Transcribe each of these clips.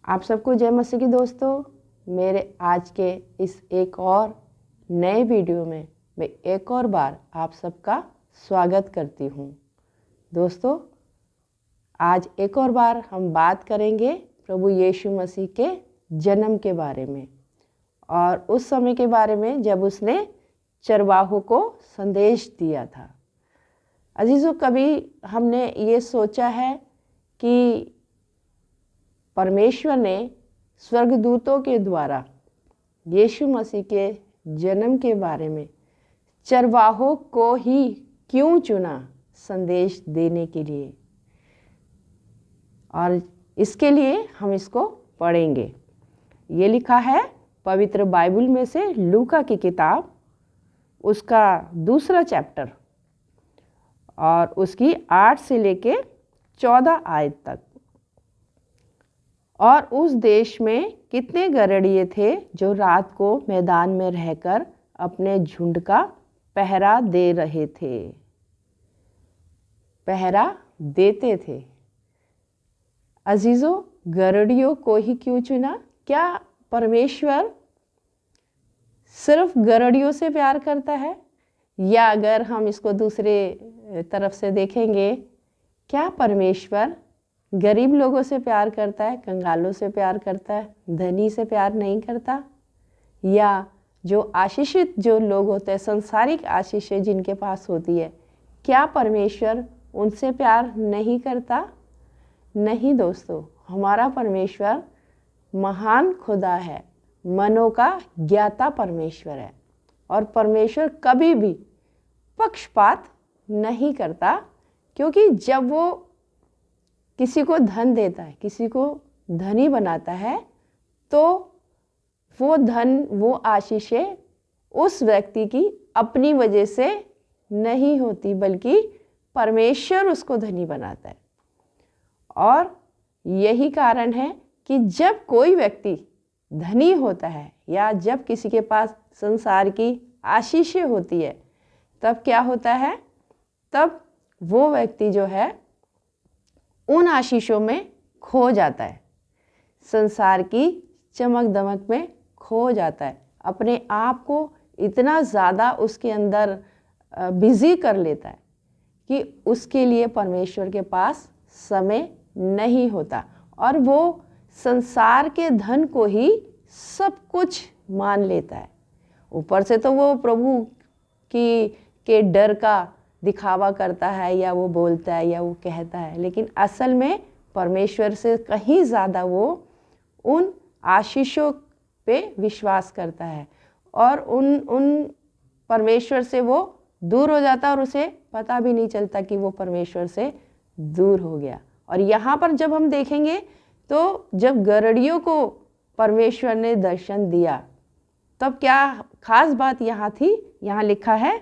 आप सबको जय मसीह की दोस्तों। मेरे आज के इस एक और नए वीडियो में मैं एक और बार आप सबका स्वागत करती हूँ। दोस्तों, आज एक और बार हम बात करेंगे प्रभु यीशु मसीह के जन्म के बारे में और उस समय के बारे में जब उसने चरवाहों को संदेश दिया था। अजीजों, कभी हमने ये सोचा है कि परमेश्वर ने स्वर्गदूतों के द्वारा यीशु मसीह के जन्म के बारे में चरवाहों को ही क्यों चुना संदेश देने के लिए? और इसके लिए हम इसको पढ़ेंगे। ये लिखा है पवित्र बाइबल में से लूका की किताब, उसका 2 चैप्टर और उसकी 8 से लेके 14 आयत तक। और उस देश में कितने गड़ेड़िए थे जो रात को मैदान में रहकर अपने झुंड का पहरा दे रहे थे, पहरा देते थे। अजीजों, गड़ेड़ियों को ही क्यों चुना? क्या परमेश्वर सिर्फ गड़ेड़ियों से प्यार करता है? या अगर हम इसको दूसरे तरफ से देखेंगे, क्या परमेश्वर गरीब लोगों से प्यार करता है, कंगालों से प्यार करता है, धनी से प्यार नहीं करता? या जो आशीषित जो लोग होते हैं, संसारिक आशीषें जिनके पास होती है, क्या परमेश्वर उनसे प्यार नहीं करता? नहीं दोस्तों, हमारा परमेश्वर महान खुदा है, मनों का ज्ञाता परमेश्वर है। और परमेश्वर कभी भी पक्षपात नहीं करता, क्योंकि जब वो किसी को धन देता है, किसी को धनी बनाता है, तो वो धन, वो आशीषें उस व्यक्ति की अपनी वजह से नहीं होती, बल्कि परमेश्वर उसको धनी बनाता है। और यही कारण है कि जब कोई व्यक्ति धनी होता है या जब किसी के पास संसार की आशीषें होती है, तब क्या होता है? तब वो व्यक्ति जो है उन आशीषों में खो जाता है, संसार की चमक दमक में खो जाता है, अपने आप को इतना ज़्यादा उसके अंदर बिजी कर लेता है कि उसके लिए परमेश्वर के पास समय नहीं होता, और वो संसार के धन को ही सब कुछ मान लेता है। ऊपर से तो वो प्रभु के डर का दिखावा करता है, या वो बोलता है, या वो कहता है, लेकिन असल में परमेश्वर से कहीं ज़्यादा वो उन आशीषों पे विश्वास करता है, और उन परमेश्वर से वो दूर हो जाता है और उसे पता भी नहीं चलता कि वो परमेश्वर से दूर हो गया। और यहाँ पर जब हम देखेंगे, तो जब गड़ेड़ियों को परमेश्वर ने दर्शन दिया, तब क्या खास बात यहाँ थी? यहाँ लिखा है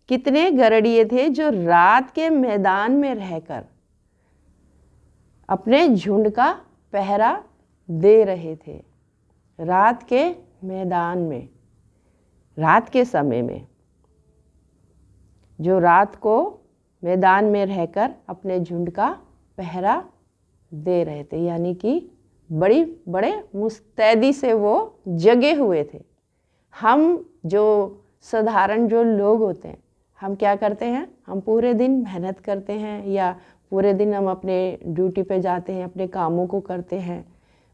कितने गड़ेड़िए थे जो रात के मैदान में रहकर अपने झुंड का पहरा दे रहे थे। रात के मैदान में, रात के समय में, जो रात को मैदान में रहकर अपने झुंड का पहरा दे रहे थे, यानी कि बड़े मुस्तैदी से वो जगे हुए थे। हम जो साधारण जो लोग होते हैं, हम क्या करते हैं? हम पूरे दिन मेहनत करते हैं, या पूरे दिन हम अपने ड्यूटी पे जाते हैं, अपने कामों को करते हैं।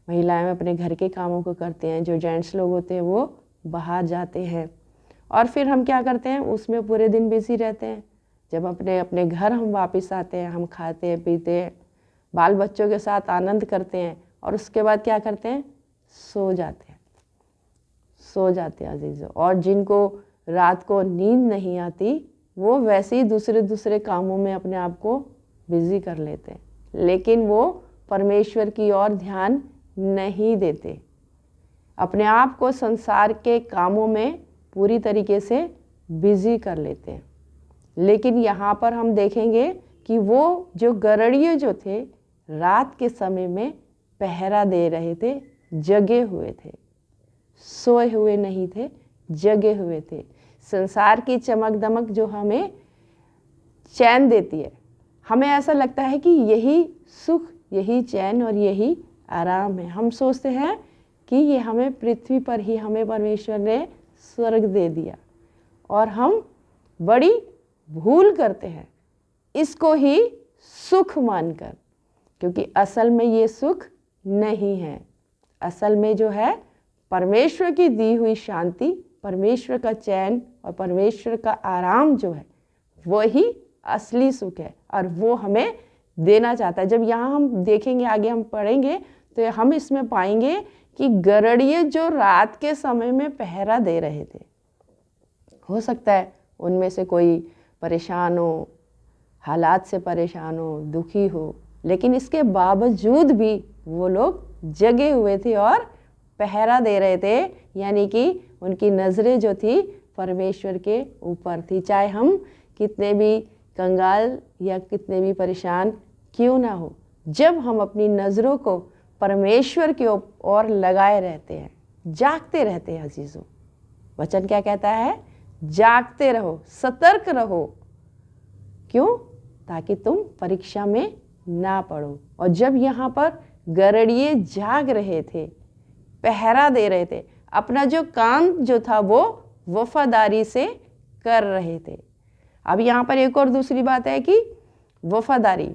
महिलाएं अपने घर के कामों को करते हैं, जो जेंट्स लोग होते हैं वो बाहर जाते हैं, और फिर हम क्या करते हैं? उसमें पूरे दिन बिजी रहते हैं। जब अपने घर हम वापस आते हैं, हम खाते हैं, पीते हैं, बाल बच्चों के साथ आनंद करते हैं, और उसके बाद क्या करते हैं? सो जाते हैं अजीजों। और जिनको रात को नींद नहीं आती, वो वैसे ही दूसरे कामों में अपने आप को बिजी कर लेते हैं, लेकिन वो परमेश्वर की ओर ध्यान नहीं देते, अपने आप को संसार के कामों में पूरी तरीके से बिजी कर लेते हैं। लेकिन यहाँ पर हम देखेंगे कि वो जो गड़ेड़िए जो थे, रात के समय में पहरा दे रहे थे, जगे हुए थे, सोए हुए नहीं थे, जगे हुए थे। संसार की चमक दमक जो हमें चैन देती है, हमें ऐसा लगता है कि यही सुख, यही चैन और यही आराम है। हम सोचते हैं कि ये हमें पृथ्वी पर ही हमें परमेश्वर ने स्वर्ग दे दिया, और हम बड़ी भूल करते हैं इसको ही सुख मानकर, क्योंकि असल में ये सुख नहीं है। असल में जो है परमेश्वर की दी हुई शांति, परमेश्वर का चैन और परमेश्वर का आराम जो है वही असली सुख है, और वो हमें देना चाहता है। जब यहाँ हम देखेंगे, आगे हम पढ़ेंगे, तो हम इसमें पाएंगे कि गरुड़िए जो रात के समय में पहरा दे रहे थे, हो सकता है उनमें से कोई परेशान हो, हालात से परेशान हो, दुखी हो, लेकिन इसके बावजूद भी वो लोग जगे हुए थे और पहरा दे रहे थे, यानी कि उनकी नज़रें जो थी परमेश्वर के ऊपर थी। चाहे हम कितने भी कंगाल या कितने भी परेशान क्यों ना हो, जब हम अपनी नज़रों को परमेश्वर के ओर लगाए रहते हैं, जागते रहते हैं अजीजों। वचन क्या कहता है? जागते रहो, सतर्क रहो। क्यों? ताकि तुम परीक्षा में ना पड़ो। और जब यहाँ पर गरुड़िए जाग रहे थे, पहरा दे रहे थे, अपना जो काम जो था वो वफादारी से कर रहे थे। अब यहाँ पर एक और दूसरी बात है कि वफादारी,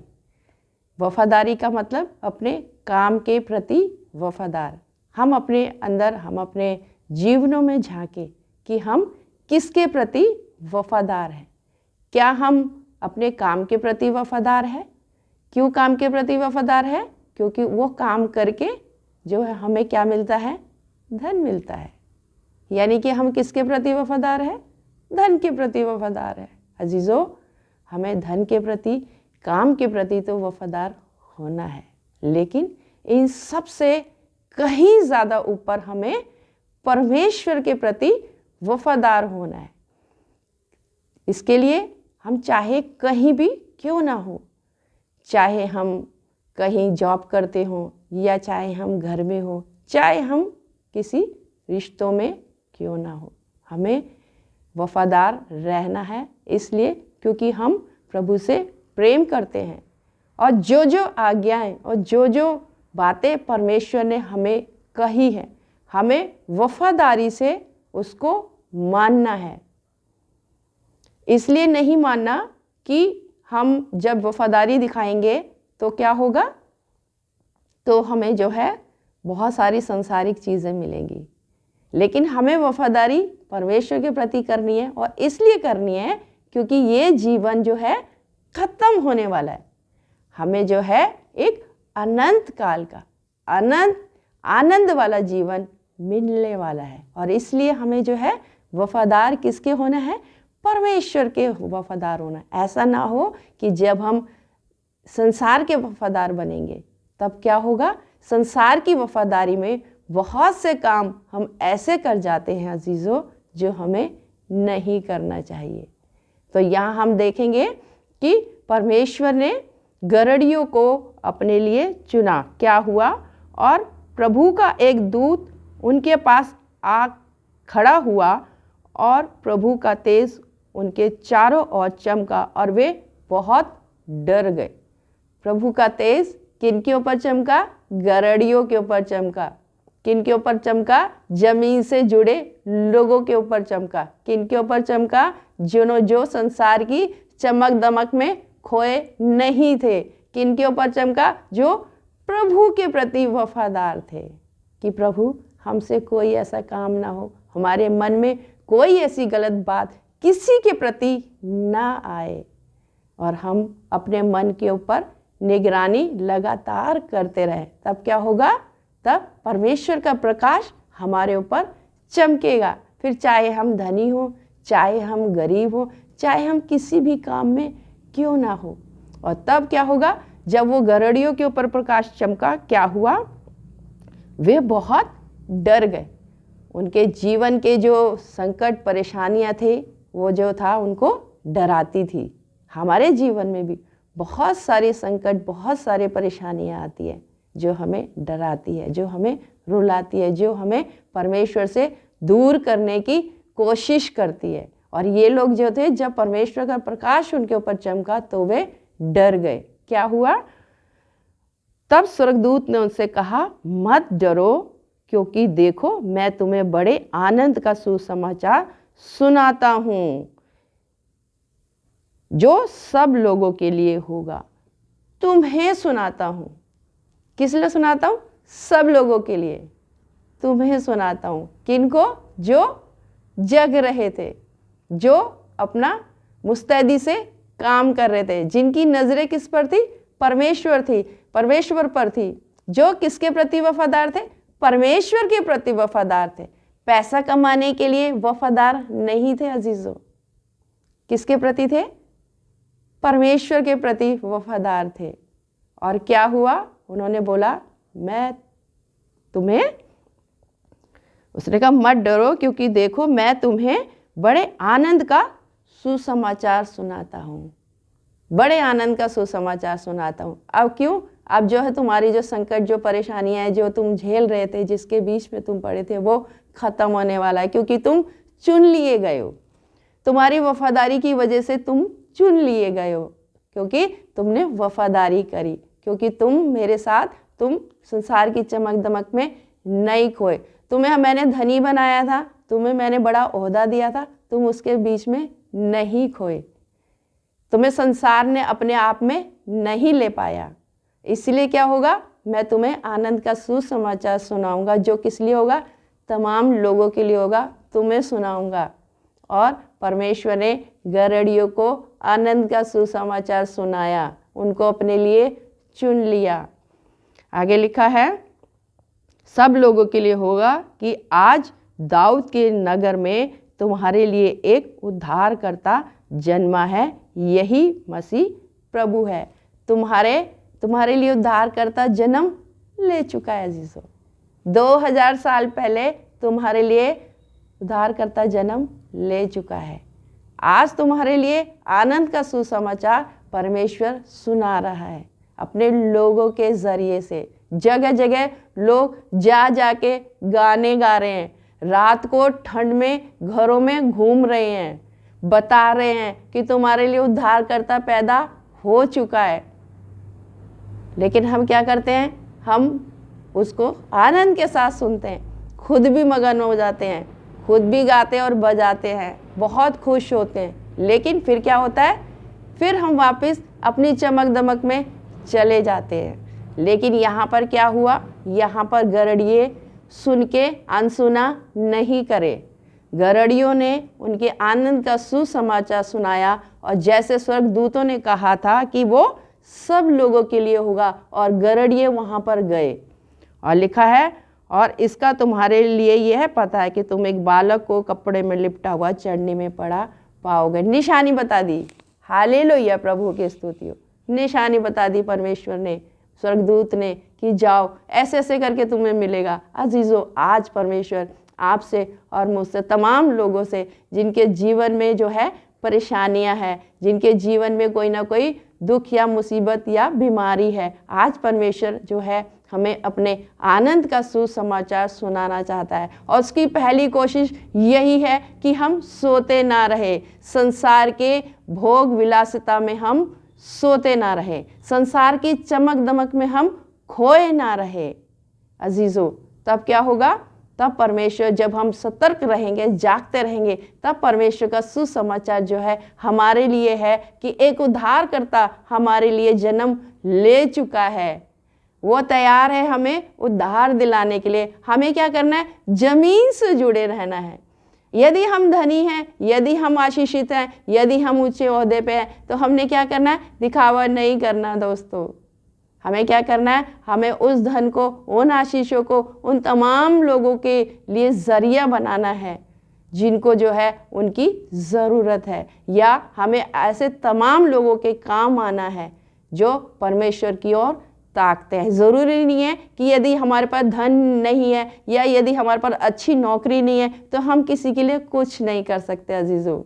वफादारी का मतलब अपने काम के प्रति वफादार। हम अपने अंदर, हम अपने जीवनों में झांके कि हम किसके प्रति वफादार हैं। क्या हम अपने काम के प्रति वफादार हैं? क्यों काम के प्रति वफादार है? क्योंकि वो काम करके जो है हमें क्या मिलता है? धन मिलता है। यानी कि हम किसके प्रति वफादार हैं? धन के प्रति वफादार है। अजीजों, हमें धन के प्रति, काम के प्रति तो वफादार होना है, लेकिन इन सब से कहीं ज़्यादा ऊपर हमें परमेश्वर के प्रति वफादार होना है। इसके लिए हम चाहे कहीं भी क्यों ना हो, चाहे हम कहीं जॉब करते हों या चाहे हम घर में हो, चाहे हम किसी रिश्तों में क्यों ना हो, हमें वफादार रहना है। इसलिए क्योंकि हम प्रभु से प्रेम करते हैं, और जो जो आज्ञाएं और जो जो बातें परमेश्वर ने हमें कही है, हमें वफादारी से उसको मानना है। इसलिए नहीं मानना कि हम जब वफादारी दिखाएंगे तो क्या होगा, तो हमें जो है बहुत सारी सांसारिक चीज़ें मिलेंगी, लेकिन हमें वफादारी परमेश्वर के प्रति करनी है। और इसलिए करनी है क्योंकि ये जीवन जो है खत्म होने वाला है। हमें जो है एक अनंत काल का अनंत आनंद वाला जीवन मिलने वाला है, और इसलिए हमें जो है वफादार किसके होना है? परमेश्वर के वफादार होना। ऐसा ना हो कि जब हम संसार के वफादार बनेंगे तब क्या होगा? संसार की वफादारी में बहुत से काम हम ऐसे कर जाते हैं अजीजों जो हमें नहीं करना चाहिए। तो यहाँ हम देखेंगे कि परमेश्वर ने गरुड़ियों को अपने लिए चुना। क्या हुआ? और प्रभु का एक दूत उनके पास आ खड़ा हुआ, और प्रभु का तेज उनके चारों ओर चमका, और वे बहुत डर गए। प्रभु का तेज किन के ऊपर चमका? गरुड़ियों के ऊपर चमका। किन के ऊपर चमका? जमीन से जुड़े लोगों के ऊपर चमका। किन के ऊपर चमका? जो संसार की चमक दमक में खोए नहीं थे। किन के ऊपर चमका? जो प्रभु के प्रति वफादार थे। कि प्रभु हमसे कोई ऐसा काम ना हो, हमारे मन में कोई ऐसी गलत बात किसी के प्रति ना आए, और हम अपने मन के ऊपर निगरानी लगातार करते रहे। तब क्या होगा? तब परमेश्वर का प्रकाश हमारे ऊपर चमकेगा। फिर चाहे हम धनी हो, चाहे हम गरीब हो, चाहे हम किसी भी काम में क्यों ना हो। और तब क्या होगा? जब वो गरुड़ियों के ऊपर प्रकाश चमका, क्या हुआ? वे बहुत डर गए। उनके जीवन के जो संकट परेशानियां थे वो जो था उनको डराती थी। हमारे जीवन में भी बहुत सारे संकट, बहुत सारे परेशानियां आती है जो हमें डराती है, जो हमें रुलाती है, जो हमें परमेश्वर से दूर करने की कोशिश करती है। और ये लोग जो थे, जब परमेश्वर का प्रकाश उनके ऊपर चमका तो वे डर गए। क्या हुआ? तब स्वर्गदूत ने उनसे कहा, मत डरो, क्योंकि देखो मैं तुम्हें बड़े आनंद का सुसमाचार सुनाता हूं, जो सब लोगों के लिए होगा। तुम्हें सुनाता हूं। किस लिए सुनाता हूं? सब लोगों के लिए तुम्हें सुनाता हूं। किनको? जो जग रहे थे, जो अपना मुस्तैदी से काम कर रहे थे, जिनकी नजरें किस पर थी? परमेश्वर थी, परमेश्वर पर थी। जो किसके प्रति वफादार थे? परमेश्वर के प्रति वफादार थे। पैसा कमाने के लिए वफादार नहीं थे अजीजों। किसके प्रति थे? परमेश्वर के प्रति वफादार थे। और क्या हुआ? उन्होंने बोला, मैं तुम्हें, उसने कहा मत डरो, क्योंकि देखो मैं तुम्हें बड़े आनंद का सुसमाचार सुनाता हूँ। बड़े आनंद का सुसमाचार सुनाता हूँ। अब क्यों? अब जो है तुम्हारी जो संकट, जो परेशानियां हैं, जो तुम झेल रहे थे, जिसके बीच में तुम पड़े थे, वो खत्म होने वाला है, क्योंकि तुम चुन लिए गए हो। तुम्हारी वफादारी की वजह से तुम चुन लिए गए हो, क्योंकि तुमने वफादारी करी, क्योंकि तुम मेरे साथ, तुम संसार की चमक दमक में नहीं खोए। तुम्हें मैंने धनी बनाया था, तुम्हें मैंने बड़ा ओहदा दिया था, तुम उसके बीच में नहीं खोए। तुम्हें संसार ने अपने आप में नहीं ले पाया। इसलिए क्या होगा? मैं तुम्हें आनंद का सुसमाचार सुनाऊंगा, जो किस लिए होगा? तमाम लोगों के लिए होगा। तुम्हें सुनाऊंगा। और परमेश्वर ने गरड़ियों को आनंद का सुसमाचार सुनाया, उनको अपने लिए चुन लिया। आगे लिखा है, सब लोगों के लिए होगा कि आज दाऊद के नगर में तुम्हारे लिए एक उद्धारकर्ता जन्मा है, यही मसीह प्रभु है। तुम्हारे लिए उद्धारकर्ता जन्म ले चुका है अजीजों। 2000 साल पहले तुम्हारे लिए उद्धारकर्ता जन्म ले चुका है। आज तुम्हारे लिए आनंद का सुसमाचार परमेश्वर सुना रहा है अपने लोगों के जरिए से। जगह जगह लोग जा जाके गाने गा रहे हैं, रात को ठंड में घरों में घूम रहे हैं, बता रहे हैं कि तुम्हारे लिए उद्धारकर्ता पैदा हो चुका है। लेकिन हम क्या करते हैं? हम उसको आनंद के साथ सुनते हैं, खुद भी मगन हो जाते हैं, खुद भी गाते और बजाते हैं, बहुत खुश होते हैं। लेकिन फिर क्या होता है? फिर हम वापस अपनी चमक दमक में चले जाते हैं। लेकिन यहाँ पर क्या हुआ? यहाँ पर गरड़िए सुन के अनसुना नहीं करे। गरड़ियों ने उनके आनंद का सुसमाचार सुनाया, और जैसे स्वर्गदूतों ने कहा था कि वो सब लोगों के लिए होगा, और गरड़िए वहाँ पर गए। और लिखा है, और इसका तुम्हारे लिए यह पता है कि तुम एक बालक को कपड़े में लिपटा हुआ चढ़ने में पड़ा पाओगे। निशानी बता दी। हालेलुया, प्रभु की स्तुति हो। निशानी बता दी परमेश्वर ने, स्वर्गदूत ने, कि जाओ ऐसे ऐसे करके तुम्हें मिलेगा। अजीजों, आज परमेश्वर आपसे और मुझसे, तमाम लोगों से जिनके जीवन में जो है परेशानियां हैं, जिनके जीवन में कोई ना कोई दुख या मुसीबत या बीमारी है, आज परमेश्वर जो है हमें अपने आनंद का सुसमाचार सुनाना चाहता है। और उसकी पहली कोशिश यही है कि हम सोते ना रहे, संसार के भोग विलासिता में हम सोते ना रहे, संसार की चमक दमक में हम खोए ना रहे। अजीजों, तब क्या होगा? तब परमेश्वर, जब हम सतर्क रहेंगे, जागते रहेंगे, तब परमेश्वर का सुसमाचार जो है हमारे लिए है कि एक उद्धारकर्ता हमारे लिए जन्म ले चुका है। वो तैयार है हमें उद्धार दिलाने के लिए। हमें क्या करना है? जमीन से जुड़े रहना है। यदि हम धनी हैं, यदि हम आशीषित हैं, यदि हम ऊंचे ओहदे पे हैं, तो हमने क्या करना है? दिखावा नहीं करना दोस्तों। हमें क्या करना है? हमें उस धन को, उन आशीषों को, उन तमाम लोगों के लिए जरिया बनाना है जिनको जो है उनकी ज़रूरत है, या हमें ऐसे तमाम लोगों के काम आना है जो परमेश्वर की ओर ताकते हैं। ज़रूरी नहीं है कि यदि हमारे पास धन नहीं है या यदि हमारे पास अच्छी नौकरी नहीं है तो हम किसी के लिए कुछ नहीं कर सकते। अजीजों,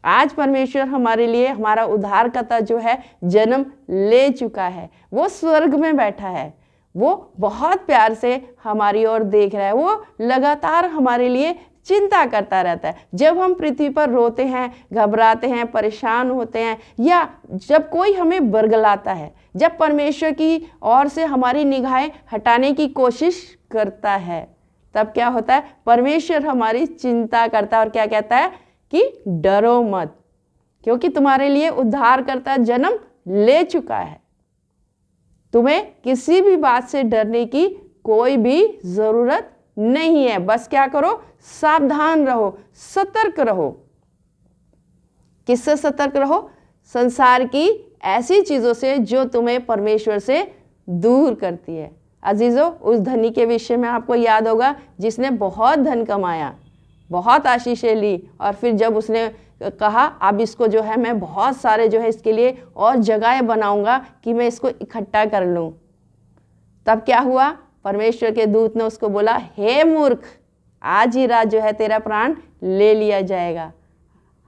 आज परमेश्वर हमारे लिए, हमारा उद्धारकर्ता जो है जन्म ले चुका है। वो स्वर्ग में बैठा है, वो बहुत प्यार से हमारी ओर देख रहा है, वो लगातार हमारे लिए चिंता करता रहता है। जब हम पृथ्वी पर रोते हैं, घबराते हैं, परेशान होते हैं, या जब कोई हमें बरगलाता है, जब परमेश्वर की ओर से हमारी निगाहें हटाने की कोशिश करता है, तब क्या होता है? परमेश्वर हमारी चिंता करता है और क्या कहता है कि डरो मत, क्योंकि तुम्हारे लिए उद्धारकर्ता जन्म ले चुका है। तुम्हें किसी भी बात से डरने की कोई भी जरूरत नहीं है। बस क्या करो? सावधान रहो, सतर्क रहो। किससे सतर्क रहो? संसार की ऐसी चीजों से जो तुम्हें परमेश्वर से दूर करती है। अजीजों, उस धनी के विषय में आपको याद होगा जिसने बहुत धन कमाया, बहुत आशीषें ली, और फिर जब उसने कहा अब इसको जो है मैं बहुत सारे जो है इसके लिए और जगहें बनाऊंगा कि मैं इसको इकट्ठा कर लूं, तब क्या हुआ? परमेश्वर के दूत ने उसको बोला, हे मूर्ख, आज ही रात जो है तेरा प्राण ले लिया जाएगा।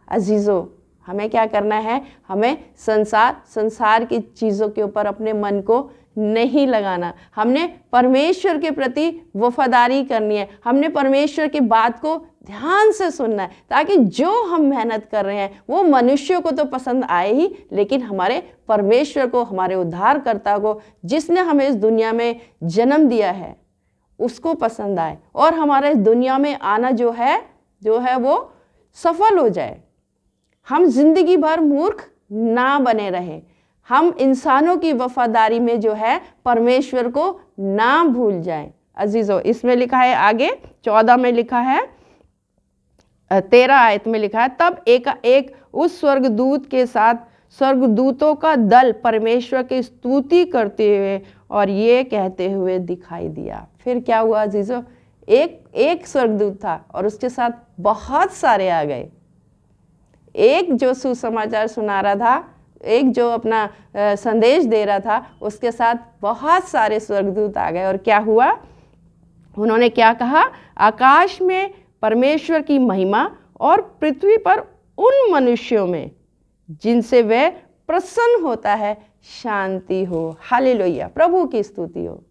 अजीजों, हमें क्या करना है? हमें संसार की चीज़ों के ऊपर अपने मन को नहीं लगाना। हमने परमेश्वर के प्रति वफादारी करनी है। हमने परमेश्वर की बात को ध्यान से सुनना है, ताकि जो हम मेहनत कर रहे हैं वो मनुष्यों को तो पसंद आए ही, लेकिन हमारे परमेश्वर को, हमारे उद्धारकर्ता को, जिसने हमें इस दुनिया में जन्म दिया है, उसको पसंद आए, और हमारे इस दुनिया में आना जो है वो सफल हो जाए। हम जिंदगी भर मूर्ख ना बने रहे। हम इंसानों की वफादारी में जो है परमेश्वर को ना भूल जाएं। अजीजों, इसमें लिखा है आगे 14 में लिखा है, 13 आयत में लिखा है, तब एक उस स्वर्गदूत के साथ स्वर्गदूतों का दल परमेश्वर की स्तुति करते हुए और ये कहते हुए दिखाई दिया। फिर क्या हुआ अजीजों? एक स्वर्गदूत था और उसके साथ बहुत सारे आ गए। एक जो सुसमाचार सुना रहा था, एक जो अपना संदेश दे रहा था, उसके साथ बहुत सारे स्वर्गदूत आ गए। और क्या हुआ? उन्होंने क्या कहा? आकाश में परमेश्वर की महिमा और पृथ्वी पर उन मनुष्यों में जिनसे वह प्रसन्न होता है शांति हो। हालेलुया, प्रभु की स्तुति हो।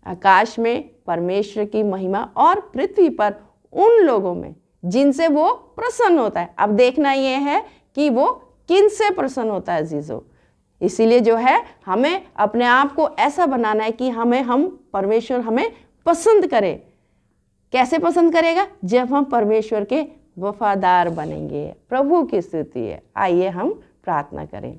आकाश में परमेश्वर की महिमा और पृथ्वी पर उन लोगों में जिनसे वो प्रसन्न होता है। अब देखना ये है कि वो किन से प्रसन्न होता है अजीजों। इसीलिए जो है हमें अपने आप को ऐसा बनाना है कि हम परमेश्वर हमें पसंद करे। कैसे पसंद करेगा? जब हम परमेश्वर के वफादार बनेंगे। प्रभु की स्तुति है। आइए हम प्रार्थना करें।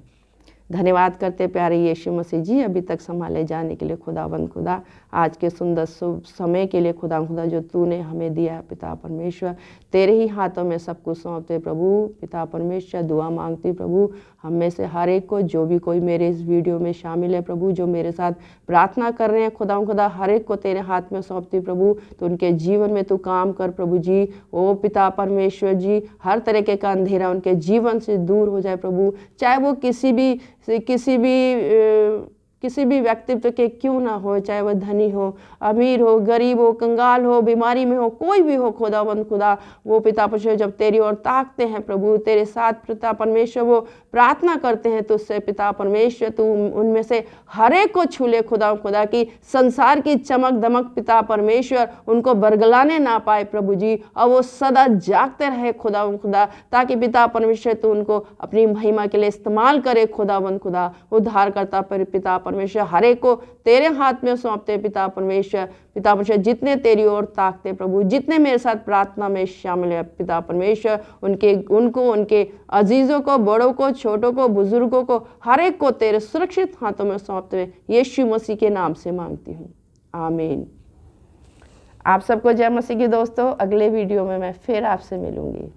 धन्यवाद करते प्यारे यीशु मसीह जी, अभी तक संभाले जाने के लिए खुदावंद खुदा, आज के सुंदर समय के लिए खुदा जो तूने हमें दिया है पिता परमेश्वर, तेरे ही हाथों में सब कुछ सौंपते प्रभु। पिता परमेश्वर, दुआ मांगती प्रभु हम में से हर एक को, जो भी कोई मेरे इस वीडियो में शामिल है प्रभु, जो मेरे साथ प्रार्थना कर रहे हैं खुदा हर एक को तेरे हाथ में सौंपती प्रभु। तो उनके जीवन में तू काम कर प्रभु जी। ओ पिता परमेश्वर जी, हर तरीके का अंधेरा उनके जीवन से दूर हो जाए प्रभु। चाहे वो किसी भी व्यक्तित्व के क्यों ना हो, चाहे वह धनी हो, अमीर हो, गरीब हो, कंगाल हो, बीमारी में हो, कोई भी हो खुदावंद खुदा, वो पिता परमेश्वर जब तेरी ओर ताकते हैं प्रभु, तेरे साथ पिता परमेश्वर वो प्रार्थना करते हैं तुझसे पिता परमेश्वर, तू उनमें से हर एक को छू ले खुदा की संसार की चमक दमक पिता परमेश्वर उनको बरगलाने ना पाए प्रभु जी, और वो सदा जागते रहे खुदा, ताकि पिता परमेश्वर तू उनको अपनी महिमा के लिए इस्तेमाल करे खुदावंद खुदा। उद्धार करता पर पिता परमेश्वर हर एक को तेरे हाथ में सौंपते पिता परमेश्वर, जितने तेरी ओर ताकते प्रभु, जितने मेरे साथ प्रार्थना में शामिल है पिता परमेश्वर, उनके अजीजों को, बड़ों को, छोटों को, बुजुर्गों को, हर एक को तेरे सुरक्षित हाथों में सौंपते हुए यीशु मसीह के नाम से मांगती हूँ, आमीन। आप सबको जय मसीह की दोस्तों। अगले वीडियो में मैं फिर आपसे मिलूंगी।